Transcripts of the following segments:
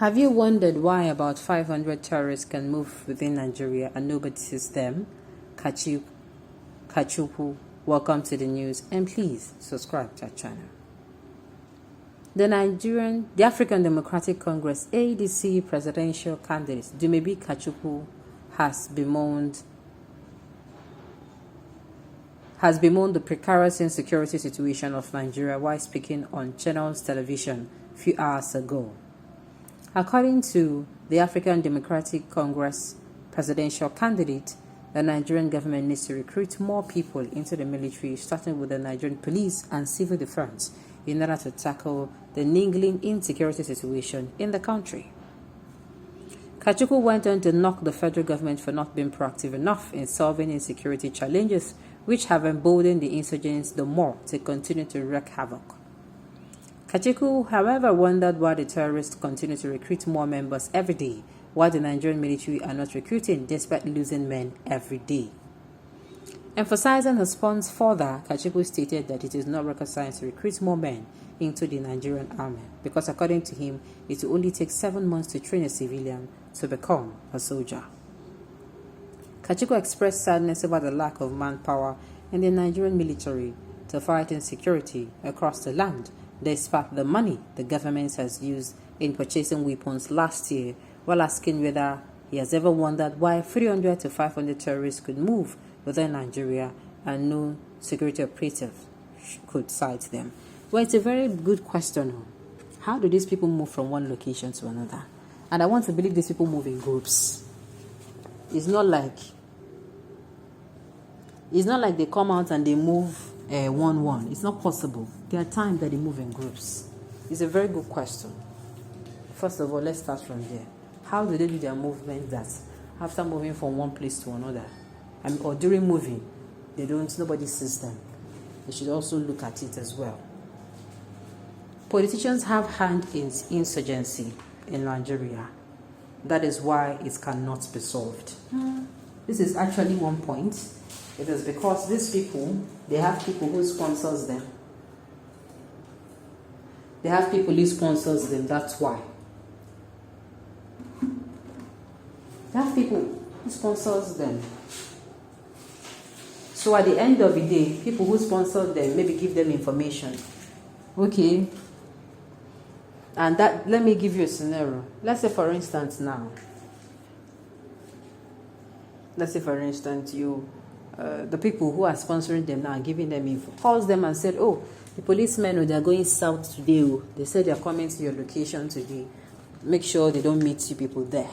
Have you wondered why about 500 terrorists can move within Nigeria and nobody sees them? Kachukwu, welcome to the news, and please subscribe to our channel. The African Democratic Congress ADC presidential candidate Dumebi Kachukwu has bemoaned the precarious insecurity situation of Nigeria while speaking on Channels television a few hours ago. According to the African Democratic Congress presidential candidate, the Nigerian government needs to recruit more people into the military, starting with the Nigerian police and civil defense, in order to tackle the niggling insecurity situation in the country. Kachukwu went on to knock the federal government for not being proactive enough in solving insecurity challenges, which have emboldened the insurgents the more to continue to wreak havoc. Kachukwu, however, wondered why the terrorists continue to recruit more members every day, while the Nigerian military are not recruiting despite losing men every day. Emphasizing his response further, Kachukwu stated that it is not rocket science to recruit more men into the Nigerian army, because according to him, it will only take 7 months to train a civilian to become a soldier. Kachukwu expressed sadness over the lack of manpower in the Nigerian military to fight insecurity across the land, despite the money the government has used in purchasing weapons last year, while asking whether he has ever wondered why 300 to 500 terrorists could move within Nigeria and no security operative could cite them. Well, it's a very good question. How do these people move from one location to another? And I want to believe these people move in groups. It's not like they come out and they move one. It's not possible. There are times that they move in groups. It's a very good question. First of all, let's start from there. How do they do their movement that after moving from one place to another, or during moving, nobody sees them? They should also look at it as well. Politicians have hand in insurgency in Nigeria. That is why it cannot be solved. This is actually one point. It is because these people, they have people who sponsors them. They have people who sponsors them, that's why. They have people who sponsors them. So at the end of the day, people who sponsor them, maybe give them information. Okay. And that, let me give you a scenario. Let's say for instance you, the people who are sponsoring them now are giving them info, calls them and said, oh, the policemen, they are going south today. They said they are coming to your location today. Make sure they don't meet you people there.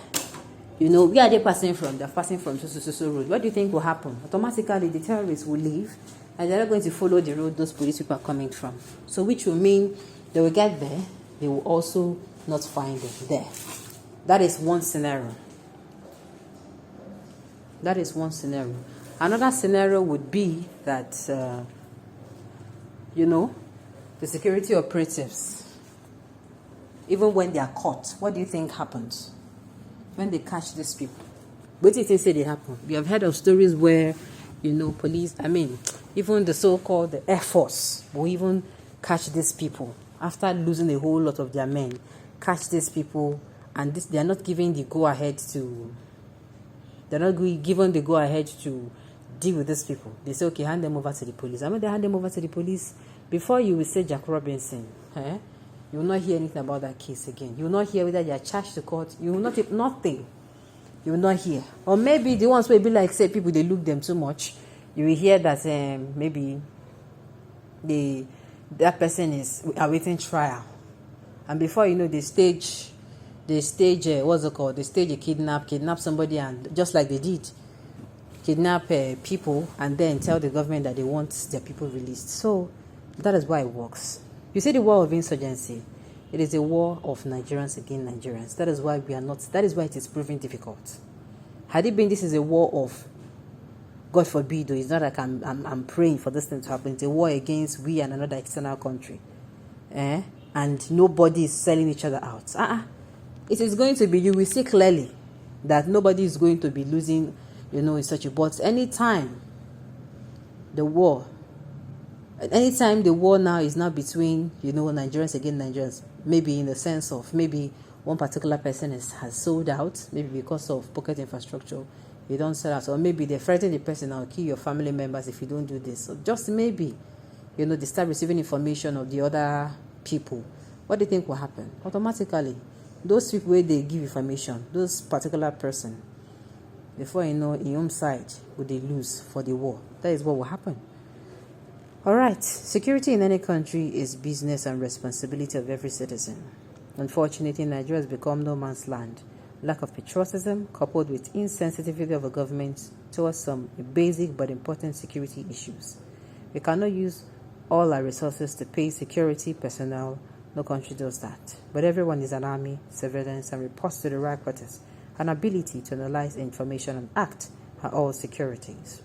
Where are they passing from? They're passing from so road. What do you think will happen? Automatically, the terrorists will leave, and they're not going to follow the road those police people are coming from. So which will mean they will get there, they will also not find them there. That is one scenario. Another scenario would be that, the security operatives, even when they are caught, what do you think happens when they catch these people? What do you think they happen? We have heard of stories where, police, even the so-called the Air Force will even catch these people after losing a whole lot of their men. Catch these people, and they are not given the go-ahead to. They're not given the go-ahead to deal with these people. They say, okay, hand them over to the police. They hand them over to the police. Before you will say Jack Robinson, you will not hear anything about that case again. You will not hear whether they are charged to court. You will not, nothing. You will not hear. Or maybe the ones will be like, say, people, they look them too much. You will hear that maybe that person is awaiting trial. And before you know, they stage what's it called? They stage a kidnap somebody, and just like they did, kidnap people and then tell the government that they want their people released. So that is why it works. You see the war of insurgency. It is a war of Nigerians against Nigerians. That is why it is proving difficult. Had it been this is a war of, God forbid, though, it's not like I'm praying for this thing to happen. It's a war against we and another external country. And nobody is selling each other out. It is going to be, you will see clearly that nobody is going to be losing, in such a, but anytime the war now is not between, Nigerians against Nigerians, maybe in the sense of maybe one particular person has sold out, maybe because of pocket infrastructure, you don't sell out, or maybe they threaten the person, I'll kill your family members if you don't do this. So just maybe, they start receiving information of the other people. What do you think will happen? Automatically, those people where they give information, those particular person, before you know, in home side, would they lose for the war? That is what will happen. All right, security in any country is business and responsibility of every citizen. Unfortunately, Nigeria has become no man's land. Lack of patriotism, coupled with insensitivity of a government towards some basic but important security issues. We cannot use all our resources to pay security personnel. No country does that. But everyone is an army, surveillance, and reports to the right quarters. An ability to analyze information and act are all securities.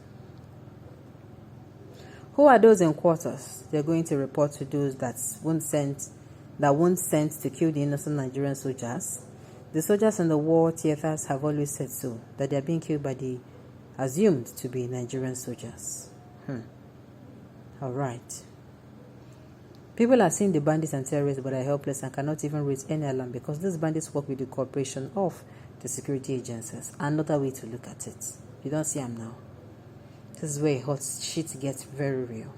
Who are those in quarters? They're going to report to those that won't send to kill the innocent Nigerian soldiers. The soldiers in the war theaters have always said so, that they are being killed by the assumed to be Nigerian soldiers. All right. People are seeing the bandits and terrorists but are helpless and cannot even raise any alarm because these bandits work with the cooperation of the security agencies. Another way to look at it. You don't see them now. This is where hot shit gets very real.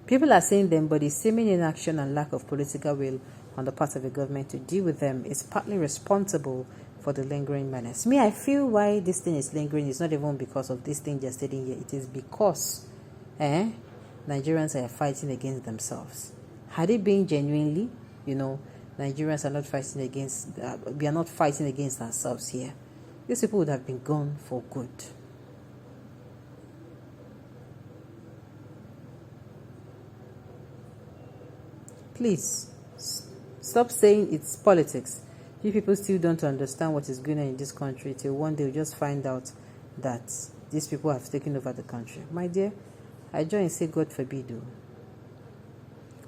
People are seeing them, but the seeming inaction and lack of political will on the part of the government to deal with them is partly responsible for the lingering menace. I feel why this thing is lingering is not even because of this thing just sitting here. It is because Nigerians are fighting against themselves. Had it been genuinely, Nigerians are not fighting against, we are not fighting against ourselves here. These people would have been gone for good. Please, stop saying it's politics. You people still don't understand what is going on in this country till one day you just find out that these people have taken over the country. My dear, I join and say God forbid you.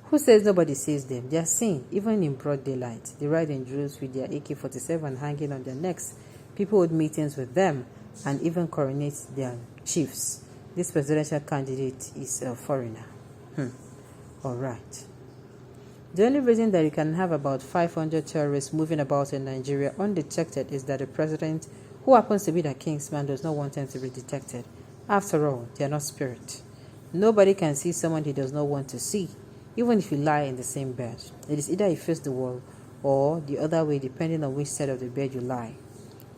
Who says nobody sees them? They are seen, even in broad daylight. They ride in droves with their AK-47 hanging on their necks. People hold meetings with them and even coronate their chiefs. This presidential candidate is a foreigner. All right. The only reason that you can have about 500 terrorists moving about in Nigeria undetected is that the president, who happens to be the king's man, does not want them to be detected. After all, they are not spirit. Nobody can see someone he does not want to see, even if you lie in the same bed. It is either you face the wall or the other way, depending on which side of the bed you lie.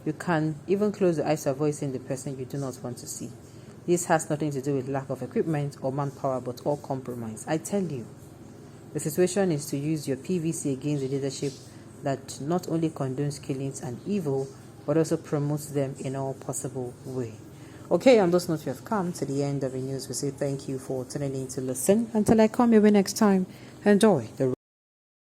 You can even close your eyes to avoid seeing the person you do not want to see. This has nothing to do with lack of equipment or manpower, but all compromise. I tell you, the situation is to use your PVC against the leadership that not only condones killings and evil, but also promotes them in all possible way. Okay, on those notes, we have come to the end of the news. We say thank you for tuning in to listen. Until I come your way next time, enjoy the